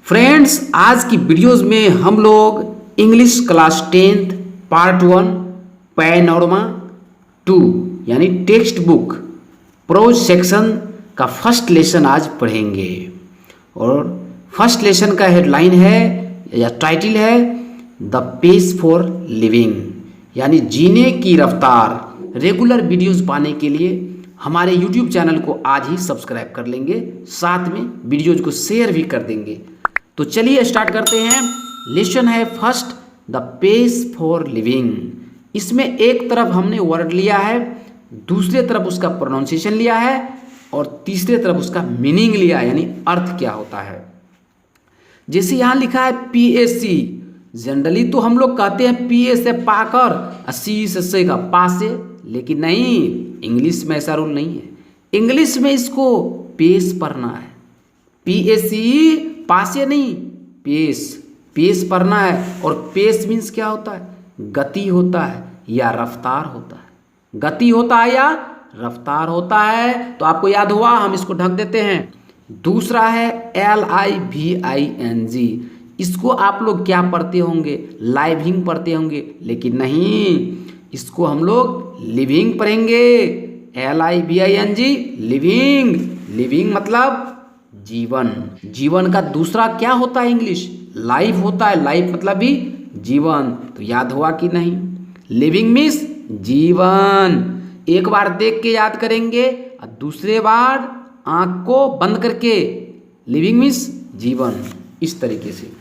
Friends, आज की videos में हम लोग English class 10th part 1 panorama 2 यानी टेक्स्ट बुक प्रोज सेक्शन का फर्स्ट लेसन आज पढ़ेंगे। और फर्स्ट लेसन का हेडलाइन है या टाइटल है द पेस फॉर लिविंग, यानी जीने की रफ्तार। रेगुलर वीडियोस पाने के लिए हमारे यूट्यूब चैनल को आज ही सब्सक्राइब कर लेंगे, साथ में वीडियोज को शेयर भी कर देंगे। तो चलिए स्टार्ट करते हैं। लेसन है first the pace for living. इसमें एक तरफ हमने वर्ड लिया है, दूसरे तरफ उसका प्रोनाउंसिएशन लिया है और तीसरे तरफ उसका मीनिंग लिया है, यानी अर्थ क्या होता है। जैसे यहाँ लिखा है PAC, जनरली तो हम लोग कहते हैं PA से पाकर C से का पा से, लेकिन नहीं, इंग्लिश में ऐसा रूल नहीं है। इंग्लिश में इसको पेस पढ़ना है। PAC पासे नहीं, पेस, पेस पढ़ना है। और पेस मीन्स क्या होता है? गति होता है या रफ्तार होता है। गति होता है या रफ्तार होता है। तो आपको याद हुआ, हम इसको ढक देते हैं। दूसरा है LIVING। इसको आप लोग क्या पढ़ते होंगे? लाइविंग पढ़ते होंगे, लेकिन नहीं, इसको हम लोग लिविंग पढ़ेंगे। LIVING, living. लिविंग मतलब जीवन। जीवन का दूसरा क्या होता है? इंग्लिश लाइफ होता है। लाइफ मतलब भी जीवन। तो याद हुआ कि नहीं? लिविंग मीन्स जीवन। एक बार देख के याद करेंगे और दूसरे बार आंख को बंद करके, लिविंग मीन्स जीवन। इस तरीके से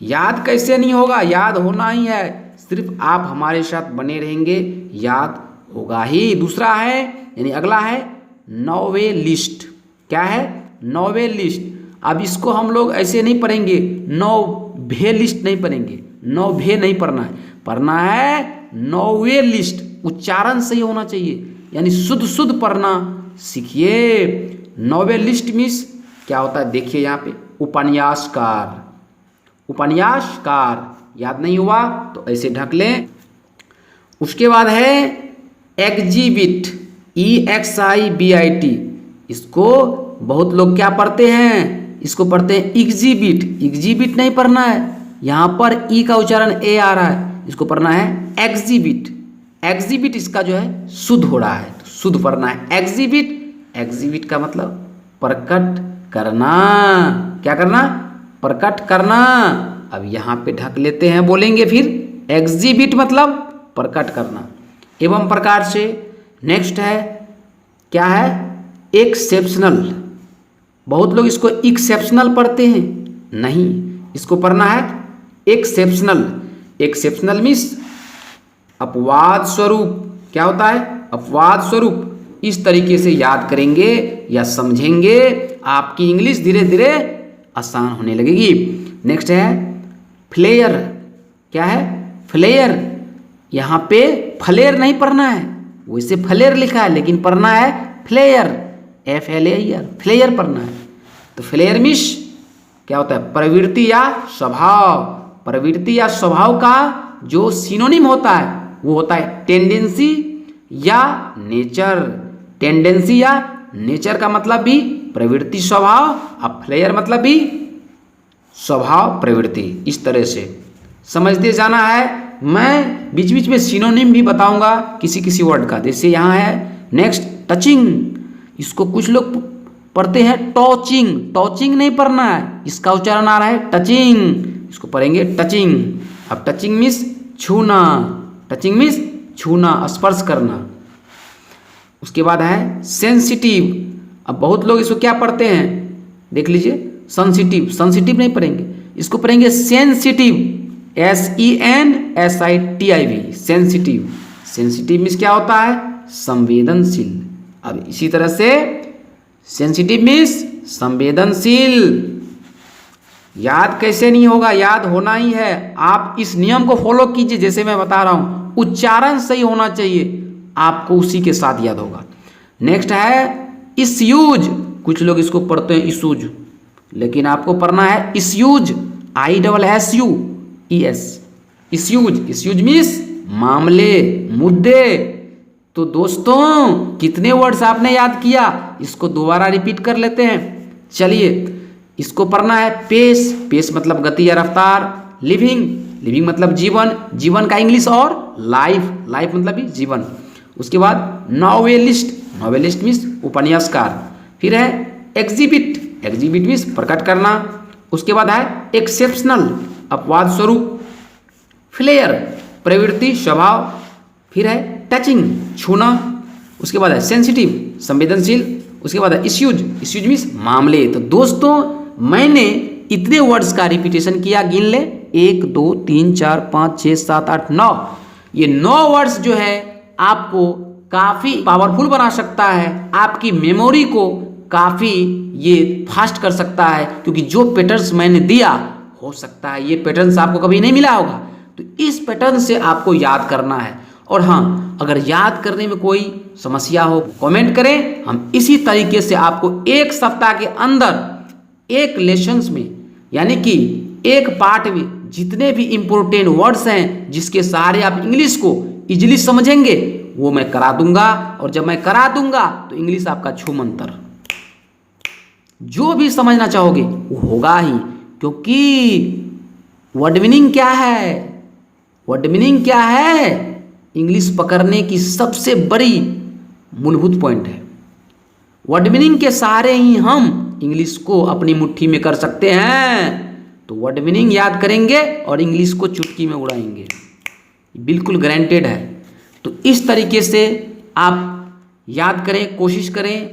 याद कैसे नहीं होगा? याद होना ही है। सिर्फ आप हमारे साथ बने रहेंगे, याद होगा ही। दूसरा है, यानी अगला है नॉवेलिस्ट। क्या है? नॉवेलिस्ट। अब इसको हम लोग ऐसे नहीं पढ़ेंगे, नॉवेलिस्ट नहीं पढ़ेंगे, नॉवे नहीं पढ़ना है, पढ़ना है नॉवेलिस्ट। उच्चारण सही होना चाहिए, यानी शुद्ध शुद्ध पढ़ना सीखिए। नॉवेलिस्ट मीन्स क्या होता है? देखिए यहाँ पे, उपन्यासकार। उपन्यासकार याद नहीं हुआ तो ऐसे ढक लें। उसके बाद है एग्जिबिट, EXIBIT। इसको बहुत लोग क्या पढ़ते हैं? इसको पढ़ते हैं एग्जिबिट। एग्जिबिट नहीं पढ़ना है, यहाँ पर ई का उच्चारण ए आ रहा है, इसको पढ़ना है एग्जिबिट। एग्जिबिट इसका जो है शुद्ध हो रहा है, तो शुद्ध पढ़ना है एग्जिबिट। एग्जिबिट का मतलब प्रकट करना। क्या करना? प्रकट करना। अब यहाँ पे ढक लेते हैं, बोलेंगे फिर। एग्जिबिट मतलब प्रकट करना। एवं प्रकार से नेक्स्ट है, क्या है? एक्सेप्शनल। बहुत लोग इसको एक्सेप्शनल पढ़ते हैं, नहीं, इसको पढ़ना है एक्सेप्शनल। एक्सेप्शनल मीन्स अपवाद स्वरूप। क्या होता है? अपवाद स्वरूप। इस तरीके से याद करेंगे या समझेंगे, आपकी इंग्लिश धीरे धीरे आसान होने लगेगी। नेक्स्ट है फ्लेयर। क्या है? फ्लेयर। यहाँ पे फ्लेयर नहीं पढ़ना है, वैसे फ्लेयर लिखा है, लेकिन पढ़ना है फ्लेयर, FLAER, फ्लेयर पढ़ना है। तो फ्लेयर मीन्स क्या होता है? प्रवृत्ति या स्वभाव। प्रवृत्ति या स्वभाव का जो सिनोनिम होता है वो होता है टेंडेंसी या नेचर। टेंडेंसी या नेचर का मतलब भी प्रवृत्ति स्वभाव, और फ्लेयर मतलब भी स्वभाव प्रवृत्ति। इस तरह से समझते जाना है। मैं बीच बीच में सिनोनिम भी बताऊंगा किसी किसी वर्ड का। जैसे यहाँ है नेक्स्ट टचिंग। इसको कुछ लोग पढ़ते हैं टॉचिंग। टॉचिंग नहीं पढ़ना है, इसका उच्चारण आ रहा है टचिंग। इसको पढ़ेंगे टचिंग। अब टचिंग मीन्स छूना। टचिंग मीन्स छूना, स्पर्श करना। उसके बाद है सेंसिटिव। अब बहुत लोग इसको क्या पढ़ते हैं? देख लीजिए, सेंसिटिव। सेंसिटिव नहीं पढ़ेंगे, इसको पढ़ेंगे sensitive, SENSITIV, sensitive. Sensitive means क्या होता है? संवेदनशील। अब इसी तरह से सेंसिटिव मीन्स संवेदनशील। याद कैसे नहीं होगा? याद होना ही है। आप इस नियम को फॉलो कीजिए, जैसे मैं बता रहा हूं, उच्चारण सही होना चाहिए, आपको उसी के साथ याद होगा। नेक्स्ट है इश्यूज। कुछ लोग इसको पढ़ते हैं इशूज, लेकिन आपको पढ़ना है issues, ISSUES, issues. Issues means मामले, मुद्दे। तो दोस्तों, कितने वर्ड्स आपने याद किया? इसको दोबारा रिपीट कर लेते हैं। चलिए, इसको पढ़ना है। पेस, पेस मतलब गति या रफ्तार। लिविंग, लिविंग मतलब जीवन, जीवन का इंग्लिश और लाइफ, लाइफ मतलब भी जीवन। उसके बाद नॉवेलिस्ट, नॉवेलिस्ट मीन्स उपन्यासकार। फिर है एग्जिबिट, एग्जिबिट मीन्स प्रकट करना। उसके बाद है एक्सेप्शनल, अपवाद स्वरूप। फ्लेयर, प्रवृत्ति स्वभाव। फिर है टचिंग, छूना। उसके बाद है सेंसिटिव, संवेदनशील। उसके बाद है इश्यूज, इश्यूज मीन्स मामले। तो दोस्तों मैंने इतने वर्ड्स का रिपीटेशन किया, गिन ले 1 2 3 4 5 6 7 8 9। ये 9 वर्ड्स जो है आपको काफ़ी पावरफुल बना सकता है, आपकी मेमोरी को काफ़ी ये फास्ट कर सकता है, क्योंकि जो पैटर्न्स मैंने दिया हो सकता है ये पैटर्न्स आपको कभी नहीं मिला होगा, तो इस पैटर्न से आपको याद करना है। और हाँ, अगर याद करने में कोई समस्या हो कमेंट करें, हम इसी तरीके से आपको एक सप्ताह के अंदर एक लेसन्स में यानी कि एक पार्ट में जितने भी इम्पोर्टेंट वर्ड्स हैं जिसके सहारे आप इंग्लिश को इजीली समझेंगे वो मैं करा दूंगा। और जब मैं करा दूंगा तो इंग्लिश आपका छूमंतर, जो भी समझना चाहोगे वो होगा ही। क्योंकि वर्ड मीनिंग क्या है, वर्ड मीनिंग क्या है, इंग्लिश पकड़ने की सबसे बड़ी मूलभूत पॉइंट है। वर्ड मीनिंग के सहारे ही हम इंग्लिश को अपनी मुट्ठी में कर सकते हैं। तो वर्ड मीनिंग याद करेंगे और इंग्लिश को चुटकी में उड़ाएंगे, बिल्कुल गारंटेड है। तो इस तरीके से आप याद करें, कोशिश करें।